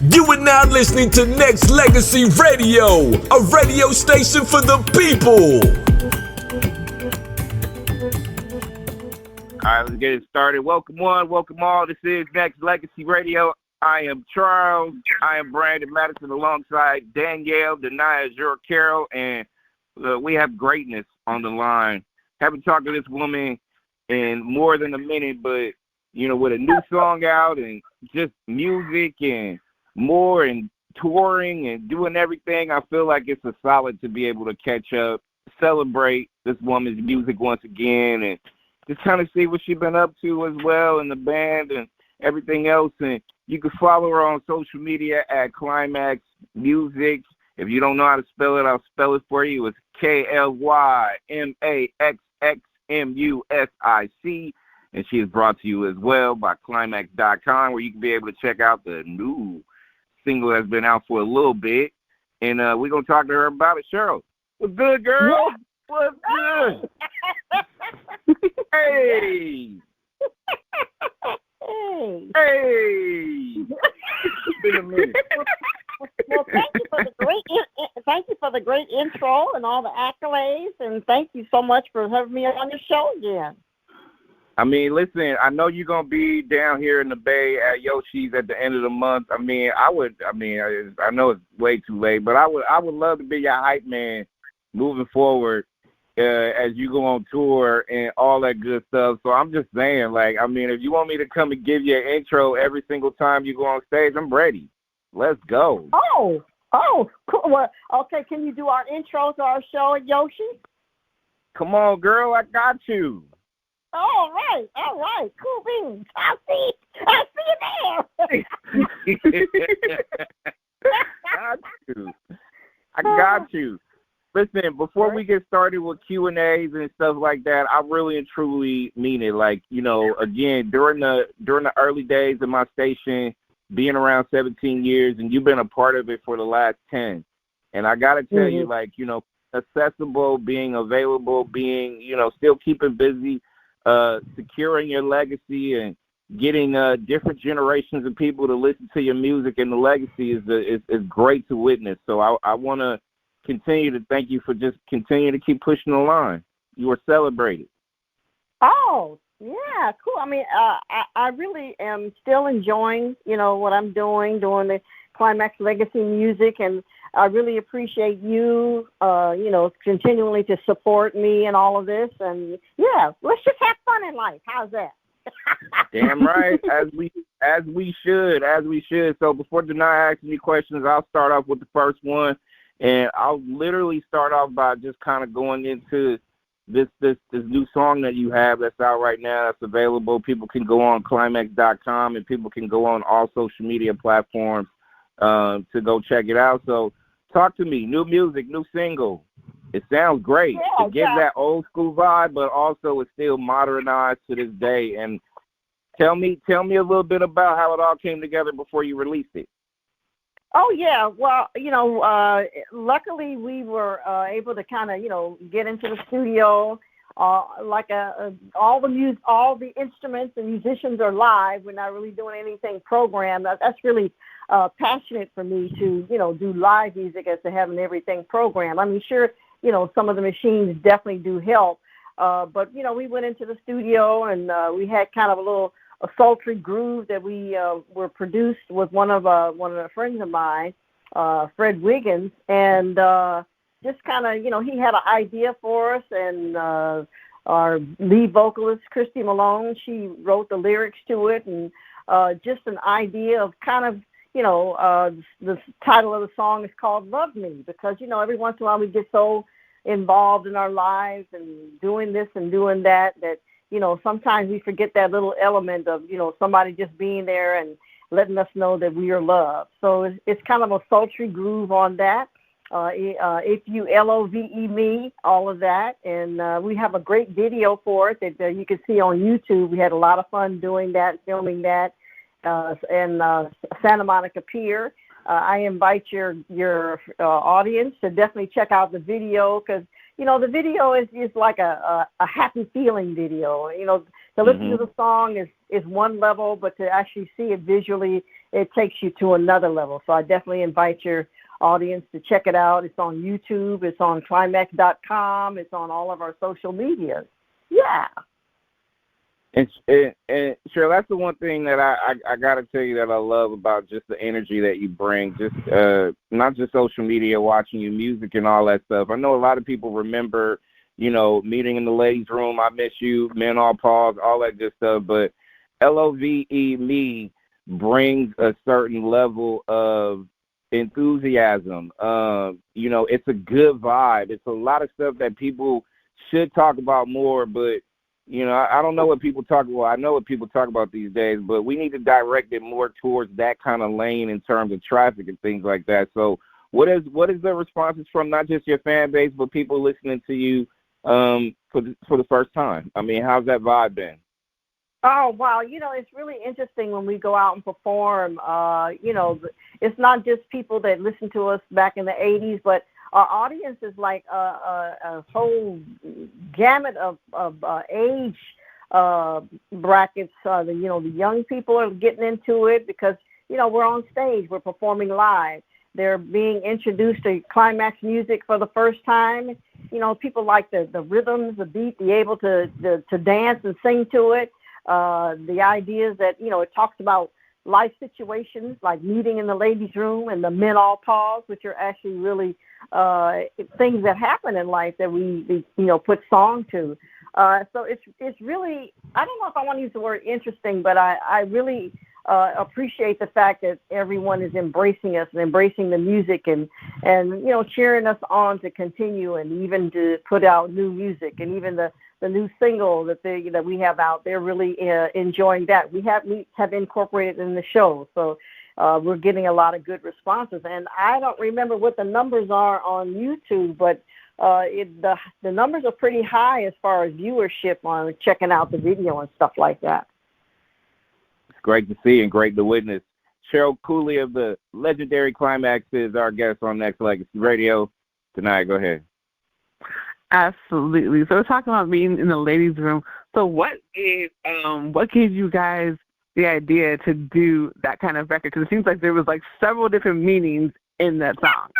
You are now listening to Nexxlegacy Radio, a radio station for the people. All right, let's get it started. Welcome one, welcome all. This is Nexxlegacy Radio. I am Charles. I am Brandon Madison alongside Danielle, Danaya, Azure, Carroll, and we have greatness on the line. Haven't talked to this woman in more than a minute, but, you know, with a new song out and just music and more and touring and doing everything, I feel like it's a solid to be able to catch up, celebrate this woman's music once again, and just kind of see what she's been up to as well in the band and everything else. And you can follow her on social media at Climax Music. If you don't know how to spell it, I'll spell it for you. It's KLYMAXXMUSIC. And she is brought to you as well by Climax.com, where you can be able to check out the new single that's been out for a little bit. And we're going to talk to her about it. Cheryl, what's good, girl? What's good? Hey. Hey. It's been a minute. Well, thank you for the great intro and all the accolades, and thank you so much for having me on your show again. I mean, listen, I know you're gonna be down here in the Bay at Yoshi's at the end of the month. I know it's way too late, but I would love to be your hype man moving forward as you go on tour and all that good stuff. So I'm just saying, like, I mean, if you want me to come and give you an intro every single time you go on stage, I'm ready. Let's go. Oh, cool. Well, okay, can you do our intro to our show at Yoshi? Come on, girl, I got you. All right, cool beans. I'll see you there. I got you. Listen, before we get started with Q&As and stuff like that, I really and truly mean it. Like, you know, again, during the early days of my station, being around 17 years, and you've been a part of it for the last 10. And I got to tell you, like, you know, accessible, being available, being, you know, still keeping busy, securing your legacy and getting different generations of people to listen to your music and the legacy is great to witness. So I want to continue to thank you for just continuing to keep pushing the line. You were celebrated. Oh, yeah, cool. I mean, I really am still enjoying, you know, what I'm doing the Climax Legacy music, and I really appreciate you, you know, continually to support me and all of this. And yeah, let's just have fun in life. How's that? Damn right, as we should. So before Danaya asks me questions, I'll start off with the first one, and I'll literally start off by just kind of going into this new song that you have that's out right now, that's available. People can go on Climax.com, and people can go on all social media platforms to go check it out. So talk to me. New music, new single. It sounds great. Yeah, it gives that old school vibe, but also it's still modernized to this day. And tell me a little bit about how it all came together before you released it. Oh, yeah. Well, you know, luckily we were able to kind of, you know, get into the studio. All the instruments and musicians are live. We're not really doing anything programmed. That's really passionate for me to, you know, do live music as to having everything programmed. I mean, sure, you know, some of the machines definitely do help. But, you know, we went into the studio and we had kind of a sultry groove that we were produced with one of the friends of mine, Fred Wiggins, and just kind of, you know, he had an idea for us, and our lead vocalist, Christy Malone, she wrote the lyrics to it, and just an idea of kind of, you know, the title of the song is called Love Me, because, you know, every once in a while we get so involved in our lives and doing this and doing that, you know, sometimes we forget that little element of, you know, somebody just being there and letting us know that we are loved. So it's kind of a sultry groove on that. If you love me, all of that. And we have a great video for it that you can see on YouTube. We had a lot of fun doing that, filming that, in Santa Monica Pier. I invite your audience to definitely check out the video, because, you know, the video is like a happy feeling video. You know, to listen to the song is one level, but to actually see it visually, it takes you to another level. So I definitely invite your audience to check it out. It's on YouTube. It's on climax.com. It's on all of our social media. Yeah. And Cheryl, that's the one thing that I got to tell you that I love about just the energy that you bring, just not just social media, watching your music and all that stuff. I know a lot of people remember, meeting in the ladies' room, I Miss You, Men All Pause, all that good stuff. But LOVE Me brings a certain level of enthusiasm. It's a good vibe. It's a lot of stuff that people should talk about more, but I don't know what people talk about. I know what people talk about these days, but we need to direct it more towards that kind of lane in terms of traffic and things like that. So what is the responses from not just your fan base, but people listening to you for the first time? I mean, how's that vibe been? Oh, wow. It's really interesting when we go out and perform. It's not just people that listen to us back in the 80s, but our audience is like a whole gamut of age brackets. The young people are getting into it because, we're on stage. We're performing live. They're being introduced to climax music for the first time. People like the rhythms, the beat, be able to dance and sing to it. The ideas that, it talks about life situations like meeting in the ladies' room and the Men All Pause, which are actually really things that happen in life that we put song to. So it's really, I don't know if I want to use the word interesting, but I really appreciate the fact that everyone is embracing us and embracing the music and cheering us on to continue and even to put out new music, and even the new single that we have out. They're really enjoying that. We have incorporated in the show, so we're getting a lot of good responses. And I don't remember what the numbers are on YouTube, but the numbers are pretty high as far as viewership on checking out the video and stuff like that. It's great to see and great to witness. Cheryl Cooley of the legendary Climax is our guest on Nexxlegacy Radio. Danaya, go ahead. Absolutely. So we're talking about being in the ladies' room. So what gave you guys the idea to do that kind of record? Because it seems like there was like several different meanings in that song.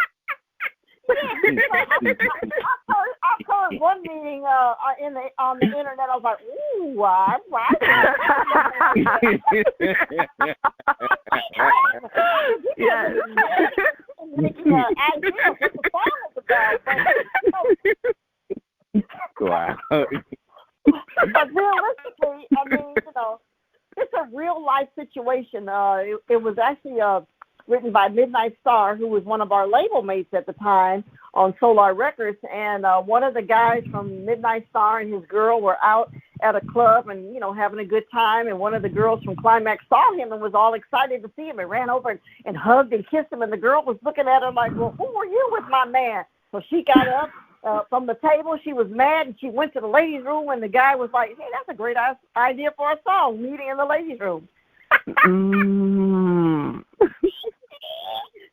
I heard one meeting on the internet. I was like, ooh, why? Yes. Wow. But realistically, I mean, it's a real life situation. It was actually written by Midnight Star, who was one of our label mates at the time on Solar Records. And one of the guys from Midnight Star and his girl were out at a club and, having a good time. And one of the girls from Climax saw him and was all excited to see him and ran over and hugged and kissed him. And the girl was looking at her like, well, who are you with my man? So she got up from the table. She was mad, and she went to the ladies' room, and the guy was like, hey, that's a great idea for a song, Meeting in the Ladies' Room.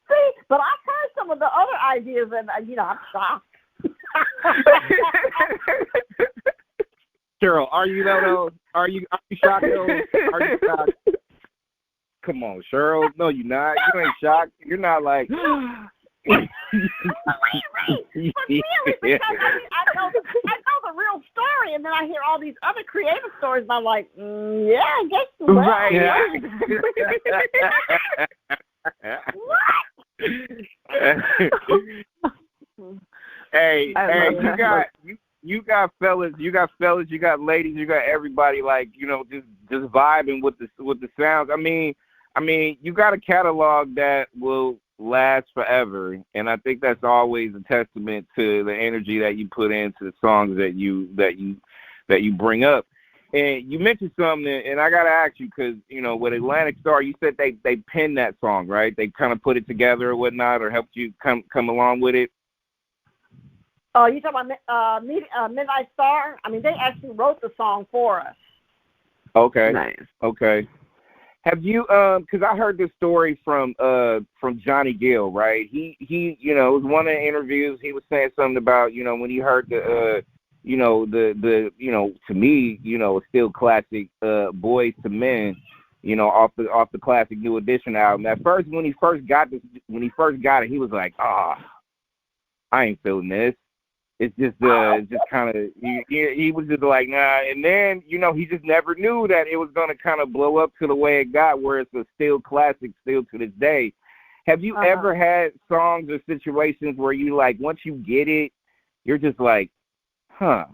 See, but I've heard some of the other ideas, and I'm shocked. Cheryl, are you though? Are you shocked though? Are you shocked? Come on, Cheryl. No, you're not. You ain't shocked. You're not like. But really, because I know the real story, and then I hear all these other creative stories, and I'm like, yeah, I guess so. Right. Yeah. Hey, you got fellas, you got ladies, you got everybody like, just vibing with the sounds. I mean, you got a catalog that will last forever, and I think that's always a testament to the energy that you put into the songs that you bring up. And you mentioned something, and I gotta ask you because with Atlantic Star, you said they penned that song, right? They kind of put it together or whatnot, or helped you come along with it. Oh, you talking about Midnight Star? I mean, they actually wrote the song for us. Okay. Nice. Okay. Have you? Because I heard this story from Johnny Gill, right? He it was one of the interviews. He was saying something about when he heard the to me, still classic Boys to Men, off the classic New Edition album. At first, when he first got it, he was like, I ain't feeling this. It's just kind of, he was just like, nah. And then, he just never knew that it was going to kind of blow up to the way it got, where it's a still classic still to this day. Have you ever had songs or situations where you, like, once you get it, you're just like, I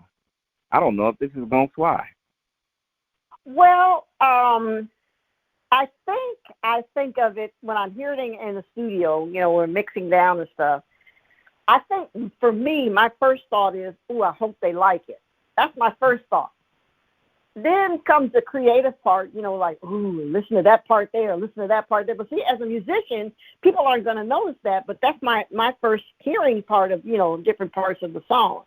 don't know if this is going to fly? Well, I think of it when I'm hearing it in the studio, we're mixing down and stuff. I think for me, my first thought is, I hope they like it. That's my first thought. Then comes the creative part, like, listen to that part there, listen to that part there. But see, as a musician, people aren't going to notice that, but that's my first hearing part of, different parts of the song.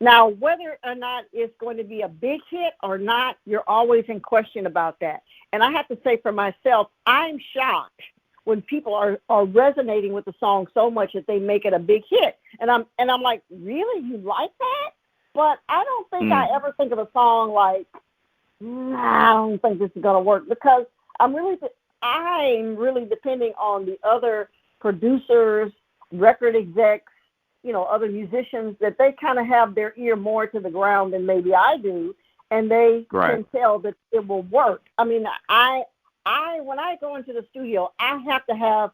Now, whether or not it's going to be a big hit or not, you're always in question about that. And I have to say for myself, I'm shocked when people are resonating with the song so much that they make it a big hit. And I'm like, really? You like that? But I don't think I ever think of a song like, I don't think this is going to work, because I'm really depending on the other producers, record execs, other musicians, that they kind of have their ear more to the ground than maybe I do, and they can tell that it will work. I mean, when I go into the studio, I have to have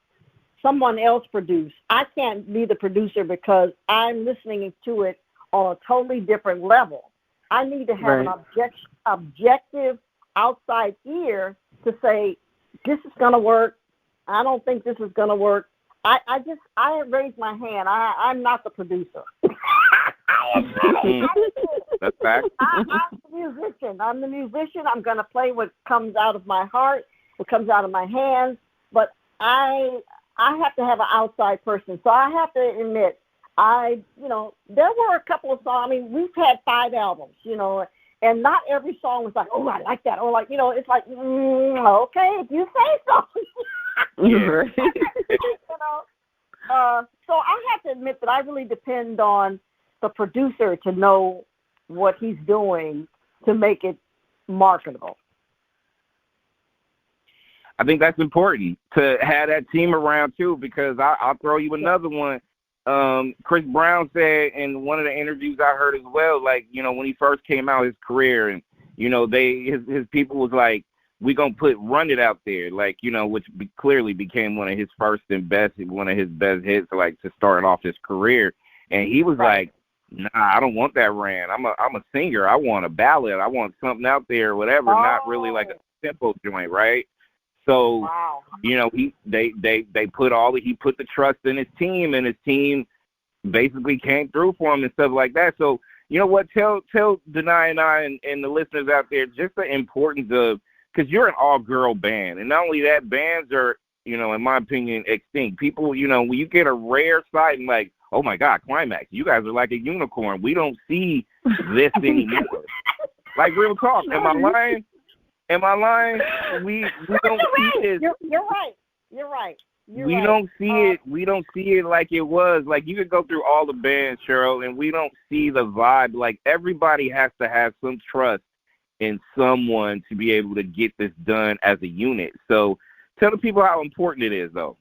someone else produce. I can't be the producer because I'm listening to it on a totally different level. I need to have an objective outside ear to say, this is going to work. I don't think this is going to work. I raise my hand. I'm not the producer. That's fact. I'm the musician. I'm going to play what comes out of my heart, what comes out of my hands. But I have to have an outside person. So I have to admit, there were a couple of songs. I mean, we've had 5 albums, and not every song was like, I like that. Or like, it's like, okay, if you say so. So I have to admit that I really depend on the producer to know what he's doing to make it marketable. I think that's important to have that team around too, because I'll throw you another one. Chris Brown said in one of the interviews I heard as well, like, when he first came out his career, and, his people was like, we going to put Run It out there, like, which clearly became one of his best hits, like, to start off his career. And he was like, nah, I don't want that Ran. I'm a singer. I want a ballad. I want something out there, whatever, not really like a tempo joint, right? So, he put the trust in his team, and his team basically came through for him and stuff like that. So, you know what? Tell Danaya and I and the listeners out there just the importance of, because you're an all-girl band, and not only that, bands are, in my opinion, extinct. People, when you get a rare sight and like, oh my God, Climax, you guys are like a unicorn. We don't see this anymore. Like, real talk. Am I lying? We don't see it. You're right. Don't see it. We don't see it like it was. Like, you could go through all the bands, Cheryl, and we don't see the vibe. Like, everybody has to have some trust in someone to be able to get this done as a unit. So tell the people how important it is, though.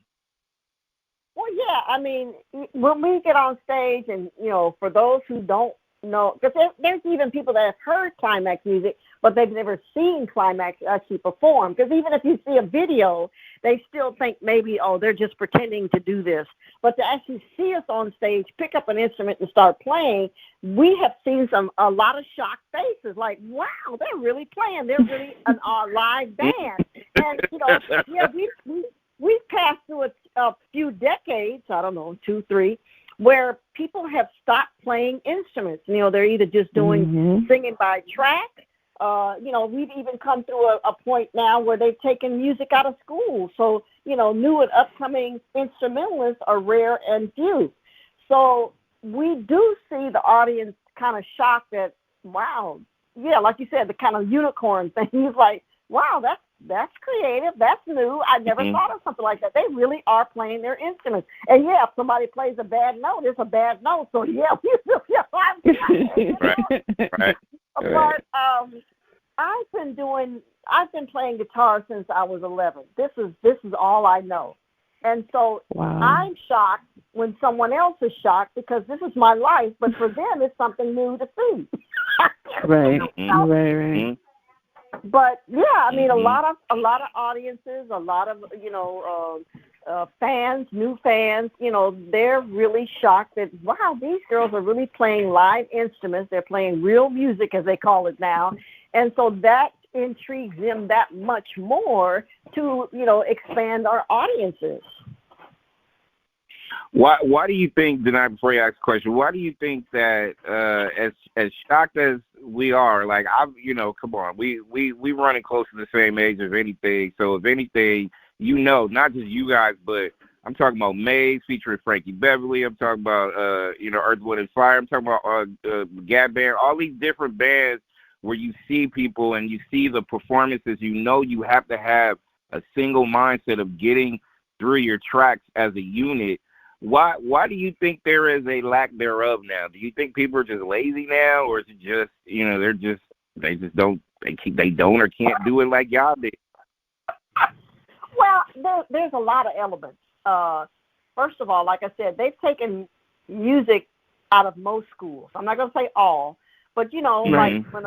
Well, yeah, I mean, when we get on stage and, for those who don't know, because there's even people that have heard Climax music, but they've never seen Climax actually perform. Because even if you see a video, they still think maybe, they're just pretending to do this. But to actually see us on stage, pick up an instrument and start playing, we have seen a lot of shocked faces. Like, wow, they're really playing. They're really a live band. And, we've passed through a few decades, I don't know, 2, 3, where people have stopped playing instruments. They're either just doing singing by track. We've even come through a point now where they've taken music out of school. So, new and upcoming instrumentalists are rare and few. So we do see the audience kind of shocked that, wow, yeah, like you said, the kind of unicorn thing. It's like, wow, That's creative. That's new. I never thought of something like that. They really are playing their instruments. And yeah, if somebody plays a bad note, it's a bad note. So yeah, we really are. Right. But I've been playing guitar since I was 11. This is all I know. And so I'm shocked when someone else is shocked because this is my life, but for them it's something new to see. Right. Right. But yeah, I mean, a lot of audiences, a lot of fans, new fans, they're really shocked that wow, these girls are really playing live instruments. They're playing real music, as they call it now, and so that intrigues them that much more to expand our audiences. Why do you think, Danaya, before you ask a question, why do you think that as shocked as we are, like come on, we running close to the same age of anything. So if anything, not just you guys, but I'm talking about Maze featuring Frankie Beverly. I'm talking about Earth, Wind and Fire. I'm talking about Gab Band. All these different bands where you see people and you see the performances. You have to have a single mindset of getting through your tracks as a unit. Why do you think there is a lack thereof now? Do you think people are just lazy now, or is it just they don't or can't do it like y'all did? Well, there's a lot of elements. First of all, like I said, they've taken music out of most schools. I'm not going to say all, but like when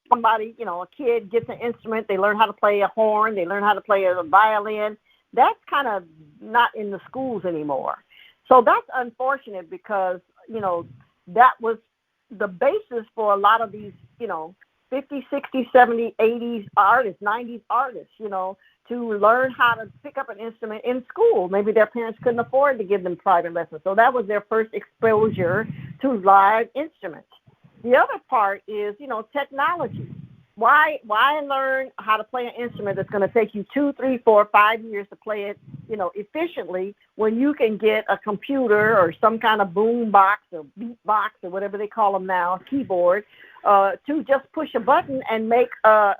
somebody, a kid gets an instrument, they learn how to play a horn, they learn how to play a violin. That's kind of not in the schools anymore. So that's unfortunate because, that was the basis for a lot of these, 50, 60, 70, 80s artists, 90s artists, to learn how to pick up an instrument in school. Maybe their parents couldn't afford to give them private lessons. So that was their first exposure to live instruments. The other part is, technology. Why learn how to play an instrument that's going to take you 2, 3, 4, 5 years to play it, efficiently when you can get a computer or some kind of boom box or beat box or whatever they call them now, keyboard, to just push a button and make a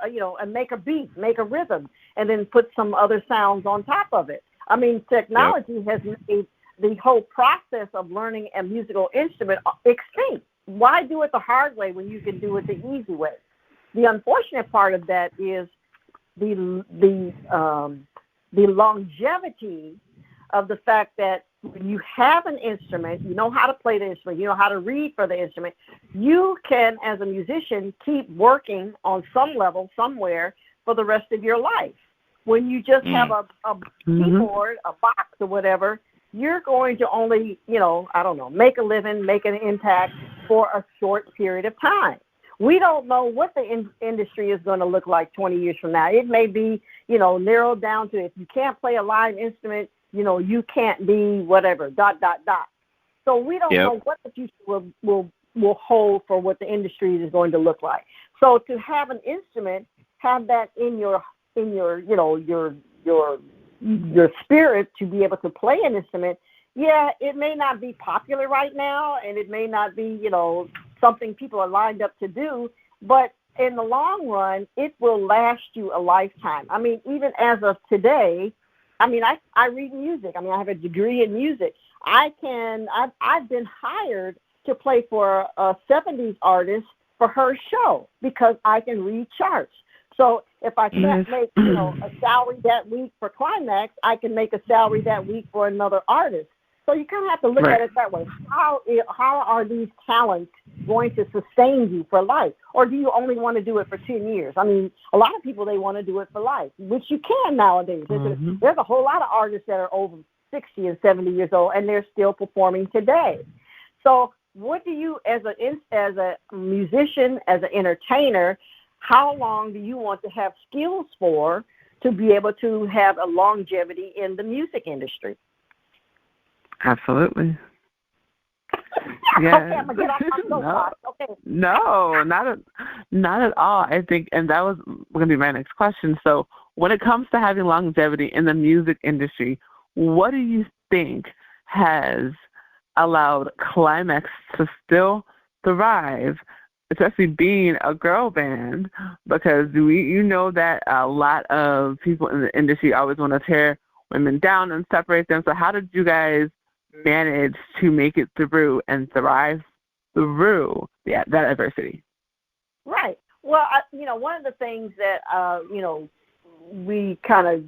beat, make a rhythm, and then put some other sounds on top of it. I mean, technology has made the whole process of learning a musical instrument extinct. Why do it the hard way when you can do it the easy way? The unfortunate part of that is the longevity of the fact that when you have an instrument, you know how to play the instrument, you know how to read for the instrument, you can, as a musician, keep working on some level somewhere for the rest of your life. When you just have a keyboard, a box or whatever, you're going to only, make a living, make an impact for a short period of time. We don't know what the industry is going to look like 20 years from now. It may be, narrowed down to if you can't play a live instrument, you can't be whatever, ... So we don't know what the future will hold for what the industry is going to look like. So to have an instrument, have that in your spirit to be able to play an instrument. Yeah, it may not be popular right now, and it may not be, something people are lined up to do, but in the long run, it will last you a lifetime. I mean, even as of today, I read music. I have a degree in music. I've been hired to play for a 70s artist for her show because I can read charts. So if I can't make, a salary that week for Climax, I can make a salary that week for another artist. So you kind of have to look at it that way. How are these talents going to sustain you for life? Or do you only want to do it for 10 years? A lot of people, they want to do it for life, which you can nowadays. There's a whole lot of artists that are over 60 and 70 years old, and they're still performing today. So what do you, as a musician, as an entertainer, how long do you want to have skills for to be able to have a longevity in the music industry? Absolutely. Yeah. Okay, I'm gonna get off my soapbox. Okay. No, not at all. I think, and that was going to be my next question. So, when it comes to having longevity in the music industry, what do you think has allowed Climax to still thrive especially being a girl band, because you know that a lot of people in the industry always want to tear women down and separate them. So how did you guys manage to make it through and thrive through that adversity? Right. Well, one of the things that, we kind of,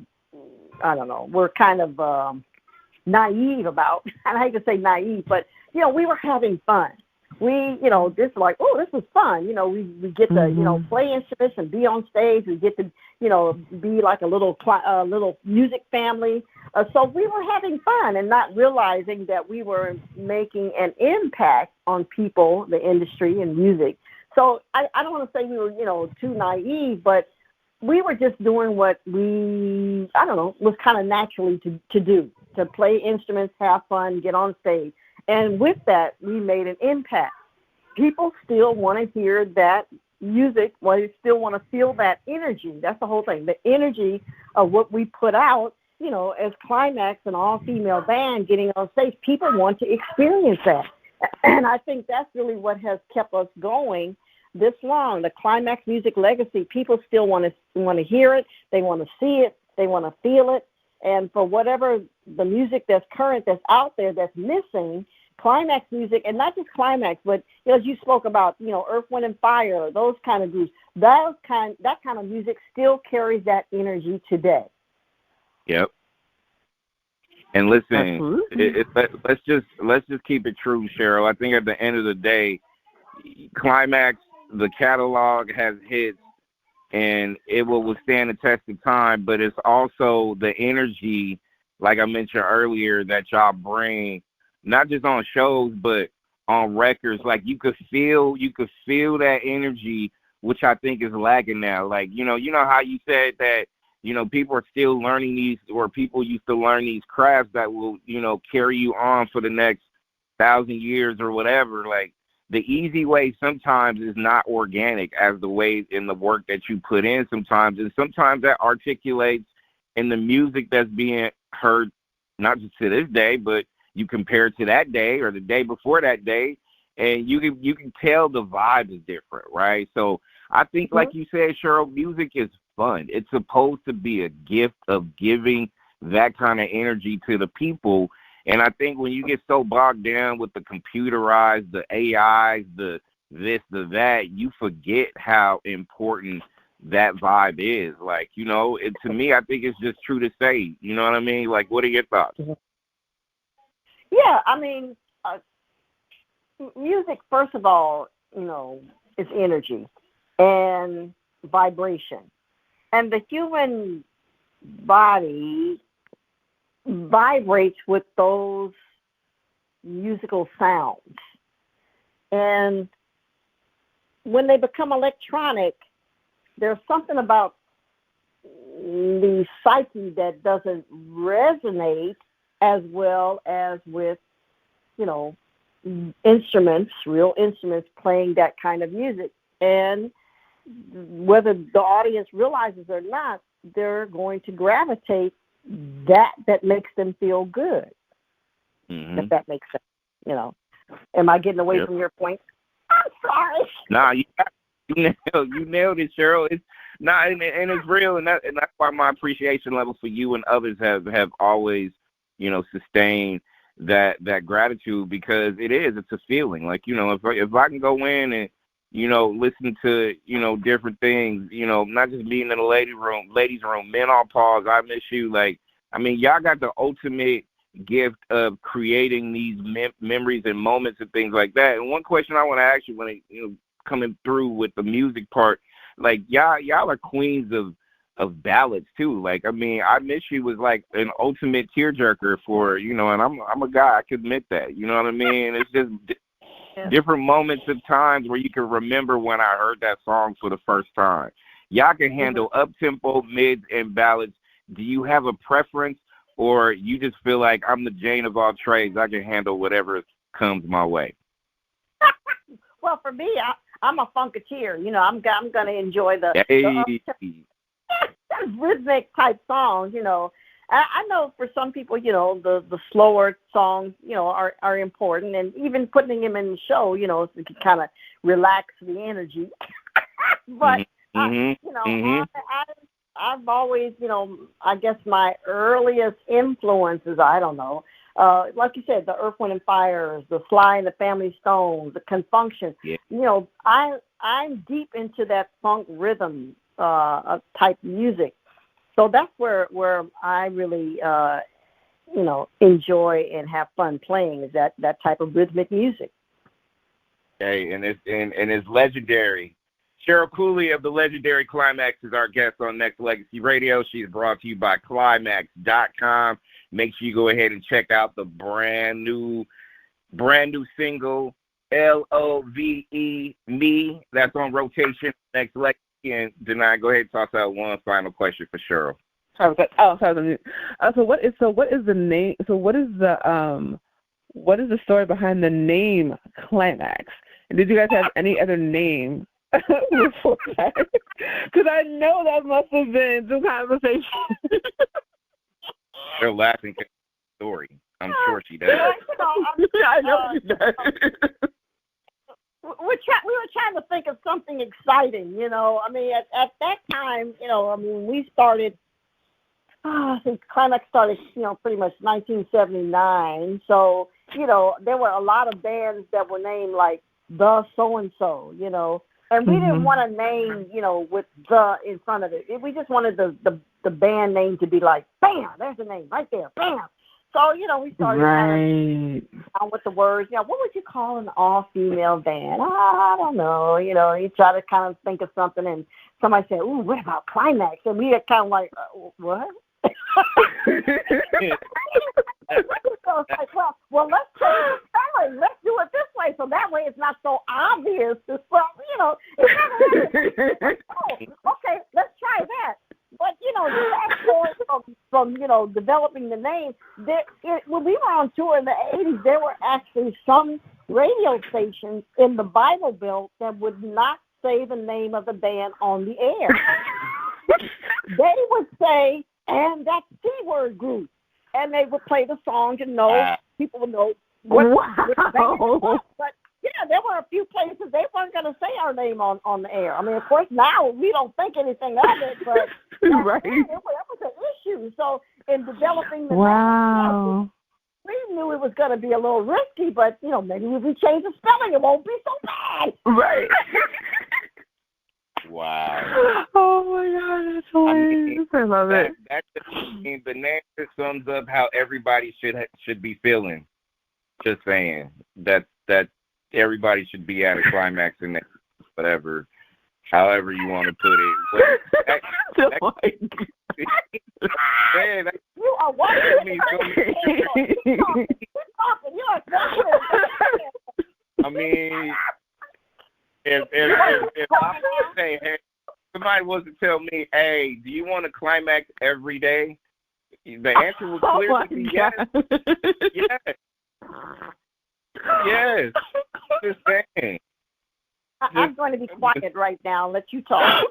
we're kind of naive about, and I hate to say naive, but, we were having fun. We, just like, oh, this was fun. We get to, play instruments and be on stage. We get to, be like a little music family. So we were having fun and not realizing that we were making an impact on people, the industry, and music. So I don't want to say we were, too naive, but we were just doing what was kind of naturally to do, to play instruments, have fun, get on stage. And with that, we made an impact. People still want to hear that music. Well, they still want to feel that energy. That's the whole thing. The energy of what we put out, as Climax, an all-female band getting on stage, people want to experience that. And I think that's really what has kept us going this long. The Climax Music Legacy, people still want to hear it. They want to see it. They want to feel it. And for whatever the music that's current, that's out there, that's missing, Climax music, and not just Climax, but as you spoke about, Earth, Wind, and Fire, those kind of groups, that kind of music still carries that energy today. Yep. And listen, let's just keep it true, Cheryl. I think at the end of the day, Climax, the catalog has hits, and it will withstand the test of time. But it's also the energy, like I mentioned earlier, that y'all bring, not just on shows, but on records. Like you could feel that energy, which I think is lacking now. Like, you know how you said that, people are still learning these, or people used to learn these crafts that will, carry you on for the next 1,000 years or whatever. Like the easy way sometimes is not organic as the way in the work that you put in sometimes. And sometimes that articulates in the music that's being heard, not just to this day, but you compare it to that day or the day before that day, and you can tell the vibe is different, right? So I think, like you said, Cheryl, music is fun. It's supposed to be a gift of giving that kind of energy to the people. And I think when you get so bogged down with the computerized, the AIs, the this, the that, you forget how important that vibe is. Like, to me, I think it's just true to say, you know what I mean? Like, what are your thoughts? Yeah, I mean, music, first of all, is energy and vibration. And the human body vibrates with those musical sounds. And when they become electronic, there's something about the psyche that doesn't resonate as well as with, instruments, real instruments playing that kind of music. And whether the audience realizes or not, they're going to gravitate that makes them feel good. If that makes sense, Am I getting away from your point? I'm sorry. Nah, you nailed it, Cheryl. It's and it's real, and that's why my appreciation level for you and others have always, sustained that gratitude, because it's a feeling. Like, if I can go in and, listen to, different things, not just being in the ladies' room, men on pause, I miss you. Like, I mean, y'all got the ultimate gift of creating these memories and moments and things like that. And one question I want to ask you when coming through with the music part, like y'all are queens of ballads too. Like, I mean, I Miss You was like an ultimate tearjerker for, and I'm a guy, I can admit that, you know what I mean? It's just different moments of times where you can remember when I heard that song for the first time. Y'all can handle up-tempo, mids, and ballads. Do you have a preference, or you just feel like I'm the Jane of all trades, I can handle whatever comes my way? Well, for me, I'm a funketeer. I'm going to enjoy the rhythmic type songs. I know for some people, the slower songs, are important, and even putting them in the show, to kind of relax the energy. But I've always, I guess my earliest influences, I don't know, like you said, the Earth, Wind and Fires, the Sly and the Family Stones, the Confunction. Yeah. I'm deep into that funk rhythm type music. So that's where I really, enjoy and have fun playing, is that type of rhythmic music. Okay, and it's legendary. Cheryl Cooley of the legendary Climax is our guest on Nexxlegacy Radio. She's brought to you by Climax.com. Make sure you go ahead and check out the brand new single, L-O-V-E, Me. That's on rotation, Nexxlegacy. And Danaya, go ahead and toss out one final question for Cheryl. Sorry. So what is the name? So what is the story behind the name Climax? And did you guys have any other name before that? Because I know that must have been some conversation. They're laughing at the story. I'm sure she does. I know she does. We were trying to think of something exciting, I mean, at that time, we started, I think Climax started, pretty much 1979. So, there were a lot of bands that were named like the so-and-so, and we didn't want a name, with the in front of it. We just wanted the band name to be like, bam, there's the name right there, bam. So, we started kind of with the words, what would you call an all-female band? I don't know. You try to kind of think of something, and somebody said, ooh, what about Climax? And we are kind of like, what? So it's like, well, let's change the spelling. Let's do it this way, so that way it's not so obvious. It's like, okay, let's try that. But, fast forward from developing the name, when we were on tour in the 80s, there were actually some radio stations in the Bible Belt that would not say the name of the band on the air. They would say, and that C-word group. And they would play the song and people would know what band it was. But, there were a few places they weren't going to say our name on the air. I mean, of course, now we don't think anything of it, but right. It was an issue. So in developing the name, we knew it was going to be a little risky, but, maybe if we change the spelling, it won't be so bad. Right. Wow. Oh, my God, that's hilarious. I love it. The name just sums up how everybody should be feeling. Just saying. That everybody should be at a climax and whatever, however you want to put it. You are watching. I mean, if I was to say, hey, somebody was to tell me, hey, do you want to climax every day? The answer would clearly be yes. Yes. Yes. Just saying. I'm going to be quiet right now and let you talk.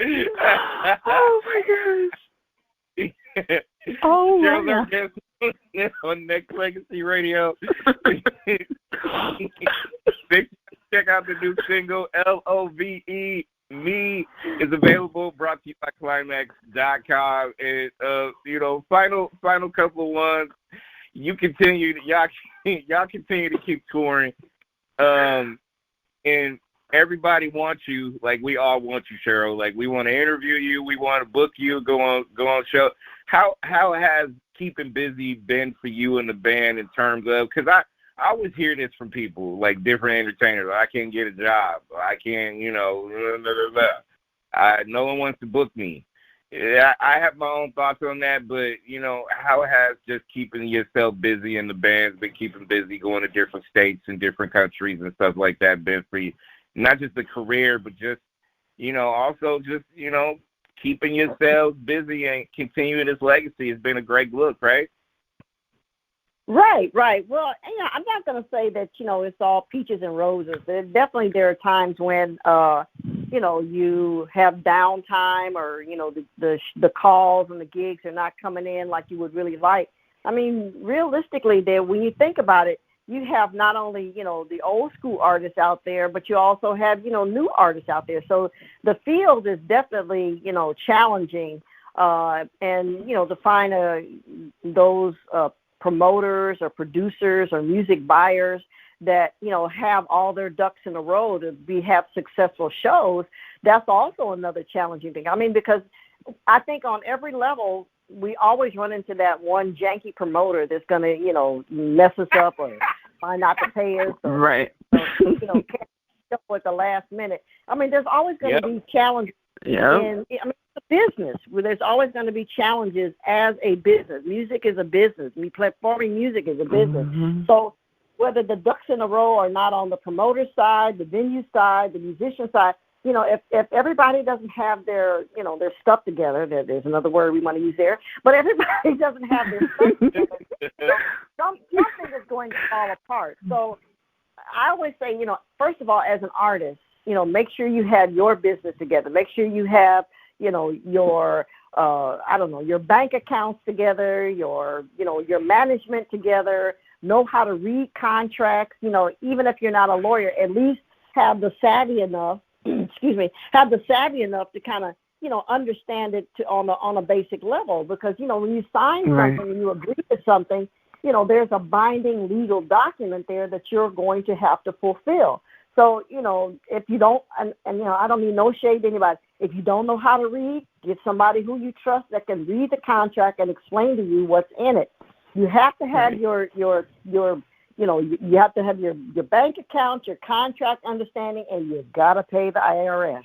Oh, my gosh. Oh, my gosh. On Nexxlegacy Radio. Check out the new single, L-O-V-E, Me, is available, brought to you by Climax.com. And, final couple of ones. Y'all continue to keep touring. And everybody wants you, like we all want you, Cheryl. Like, we want to interview you, we want to book you, go on show. How has keeping busy been for you and the band in terms of, because I always hear this from people, like different entertainers. I can't get a job. I can't, blah, blah, blah. No one wants to book me. I have my own thoughts on that, but, how has just keeping yourself busy and the band's been keeping busy, going to different states and different countries and stuff like that been for you? Not just the career, but just, also just, keeping yourselves busy and continuing this legacy has been a great look, right? Right. Well, I'm not going to say that, it's all peaches and roses. There are times when, you have downtime or, the calls and the gigs are not coming in like you would really like. I mean, realistically, there, when you think about it, you have not only, the old school artists out there, but you also have, new artists out there. So the field is definitely, challenging. And, to find those promoters or producers or music buyers that, have all their ducks in a row to have successful shows, that's also another challenging thing. I mean, because I think on every level, we always run into that one janky promoter that's going to, mess us up or find out to pay us. Or, right. Catch up at the last minute. I mean, there's always going to be challenges. Yeah. And I mean, it's a business where there's always going to be challenges as a business. Music is a business. Performing music is a business. Mm-hmm. So whether the ducks in a row are not on the promoter side, the venue side, the musician side, if everybody doesn't have their, their stuff together, there's another word we want to use there, but everybody doesn't have their stuff together, something is going to fall apart. So I always say, first of all, as an artist, make sure you have your business together. Make sure you have, your, your bank accounts together, your management together, know how to read contracts, even if you're not a lawyer, at least have the savvy enough, to kind of, understand it on a basic level. Because, when you sign something and you agree to something, there's a binding legal document there that you're going to have to fulfill. So, if you don't, and I don't mean no shade to anybody, if you don't know how to read, get somebody who you trust that can read the contract and explain to you what's in it. You have to have you have to have your bank account, your contract understanding, and you've got to pay the IRS.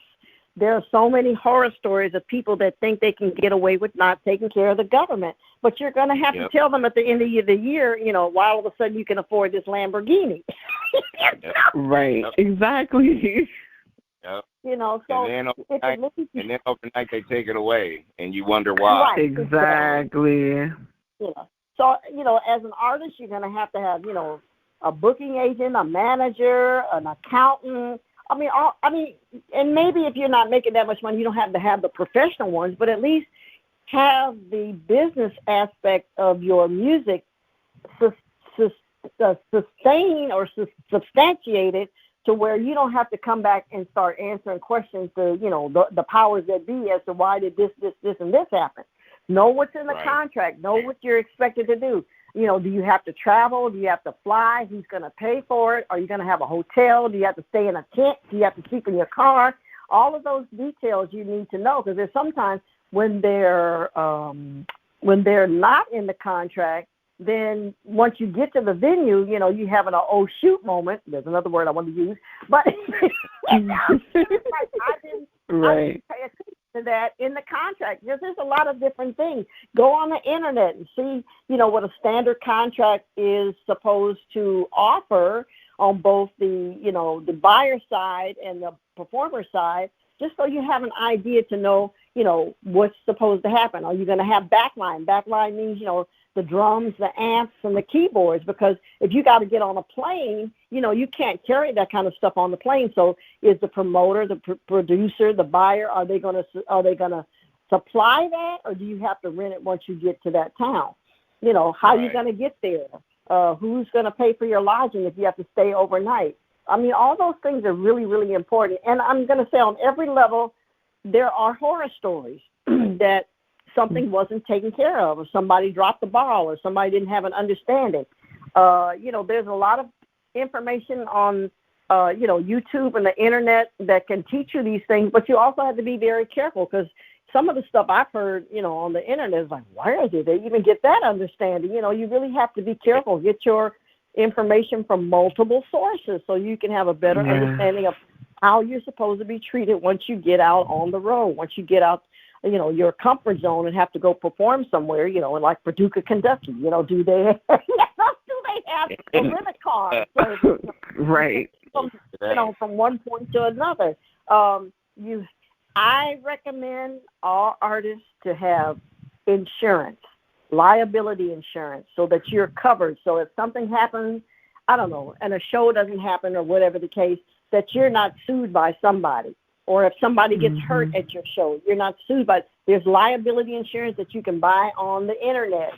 There are so many horror stories of people that think they can get away with not taking care of the government, but you're going to have to tell them at the end of the year, why all of a sudden you can afford this Lamborghini. Right, exactly. Yep. So and then overnight they take it away, and you wonder why. Right, exactly. So, as an artist, you're going to have, a booking agent, a manager, an accountant. And maybe if you're not making that much money, you don't have to have the professional ones, but at least have the business aspect of your music sustained or substantiated to where you don't have to come back and start answering questions to, the powers that be as to why did this, and this happen. Know what's in the contract. Know what you're expected to do. Do you have to travel? Do you have to fly? Who's going to pay for it? Are you going to have a hotel? Do you have to stay in a tent? Do you have to sleep in your car? All of those details you need to know, because there's sometimes when they're not in the contract, then once you get to the venue, you have an oh shoot moment. There's another word I want to use, but I didn't pay attention to that in the contract. There's a lot of different things. Go on the internet and see, what a standard contract is supposed to offer on both the, the buyer side and the performer side, just so you have an idea to know, what's supposed to happen. Are you going to have backline? Backline means, the drums, the amps, and the keyboards, because if you got to get on a plane, you can't carry that kind of stuff on the plane. So is the promoter, the producer, the buyer, are they going to supply that, or do you have to rent it once you get to that town? How are you going to get there? Who's going to pay for your lodging if you have to stay overnight? I mean, all those things are really, really important. And I'm going to say on every level, there are horror stories that something wasn't taken care of, or somebody dropped the ball, or somebody didn't have an understanding. There's a lot of information on, YouTube and the internet that can teach you these things, but you also have to be very careful, because some of the stuff I've heard, on the internet is like, where did they even get that understanding? You really have to be careful. Get your information from multiple sources so you can have a better understanding of how you're supposed to be treated once you get out on the road, once you get out, your comfort zone and have to go perform somewhere, like Paducah, Kentucky. Do they have a limit card? So, right. From one point to another. I recommend all artists to have insurance, liability insurance, so that you're covered. So if something happens, I don't know, and a show doesn't happen or whatever the case, that you're not sued by somebody. Or if somebody gets hurt at your show, you're not sued by. There's liability insurance that you can buy on the internet.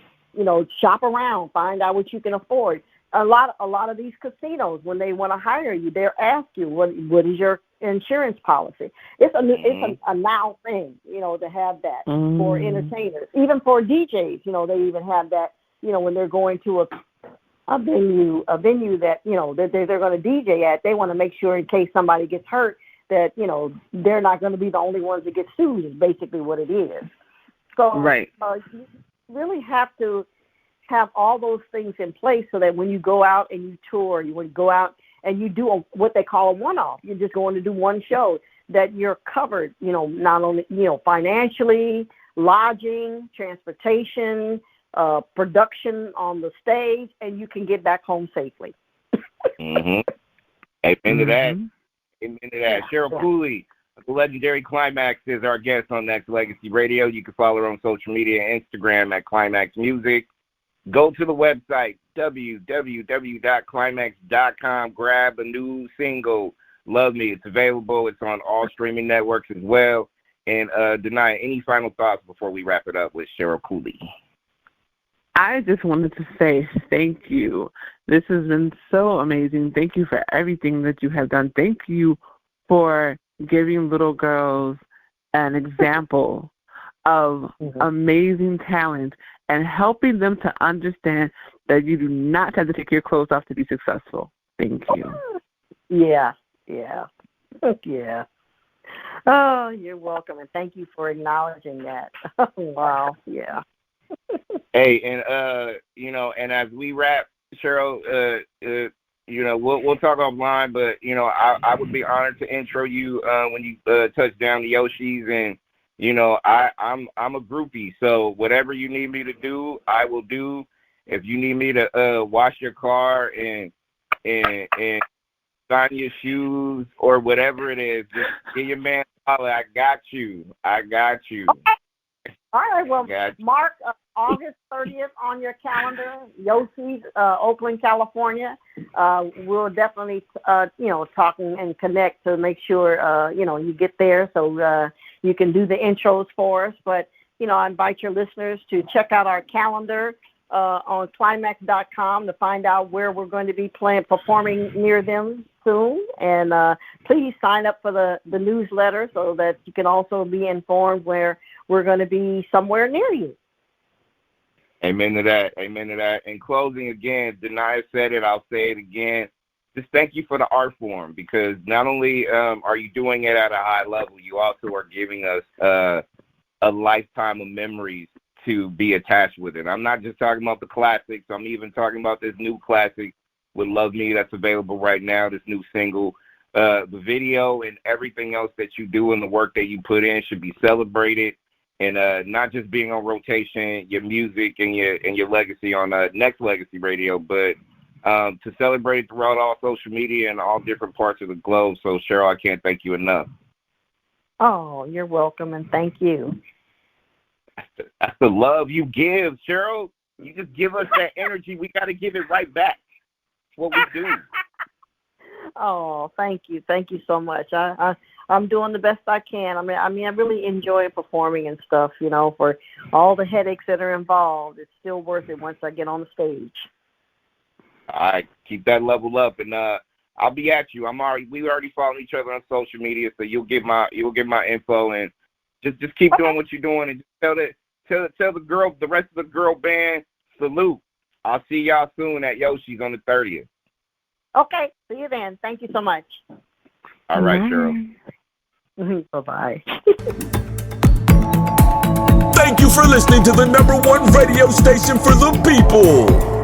shop around, find out what you can afford. A lot of these casinos, when they want to hire you, they'll ask you what is your insurance policy. It's a now thing, to have that for entertainers, even for DJs. They even have that. When they're going to a venue that that they're going to DJ at, they want to make sure in case somebody gets hurt that they're not going to be the only ones that get sued. Is basically what it is. So right. You really have to have all those things in place so that when you go out and you tour, you would go out and you do what they call a one-off. You're just going to do one show, that you're covered, not only, financially, lodging, transportation, production on the stage, and you can get back home safely. Amen to that. Amen to that. Cheryl Cooley, the legendary Climax, is our guest on Nexxlegacy Radio. You can follow her on social media and Instagram at Climax Music. Go to the website, www.climax.com. Grab a new single, Love Me. It's available. It's on all streaming networks as well. And Danaya, any final thoughts before we wrap it up with Cheryl Cooley? I just wanted to say thank you. This has been so amazing. Thank you for everything that you have done. Thank you for giving little girls an example of amazing talent and helping them to understand that you do not have to take your clothes off to be successful. Thank you. Yeah. Oh, you're welcome, and thank you for acknowledging that. Wow, yeah. Hey, and and as we wrap, Cheryl, we'll talk offline, but I would be honored to intro you when you touch down the Yoshis, and I'm a groupie, so whatever you need me to do, I will do. If you need me to wash your car and sign your shoes or whatever it is, just give your man a holler. I got you. Okay. All right, well, mark August 30th on your calendar, Yoshi's, Oakland, California. We'll definitely, talk and connect to make sure, you get there so you can do the intros for us. But, I invite your listeners to check out our calendar on climax.com to find out where we're going to be performing near them soon. And please sign up for the newsletter so that you can also be informed where we're going to be somewhere near you. Amen to that. In closing, again, Danaya said it, I'll say it again. Just thank you for the art form, because not only are you doing it at a high level, you also are giving us a lifetime of memories to be attached with it. I'm not just talking about the classics. I'm even talking about this new classic with Love Me that's available right now, this new single. The video and everything else that you do and the work that you put in should be celebrated. And not just being on rotation, your music and your legacy on Nexxlegacy Radio, but to celebrate it throughout all social media and all different parts of the globe. So, Cheryl, I can't thank you enough. Oh, you're welcome, and thank you. That's the love you give, Cheryl. You just give us that energy. We got to give it right back. That's what we do. Oh, thank you. Thank you so much. I'm doing the best I can. I mean, I really enjoy performing and stuff, for all the headaches that are involved. It's still worth it once I get on the stage. All right. Keep that level up, and I'll be at you. We already follow each other on social media, so you'll get my info, and just keep doing what you're doing, and just tell the rest of the girl band, salute. I'll see y'all soon at Yoshi's on the 30th. Okay. See you then. Thank you so much. All right, Cheryl. Bye-bye. Thank you for listening to the #1 radio station for the people.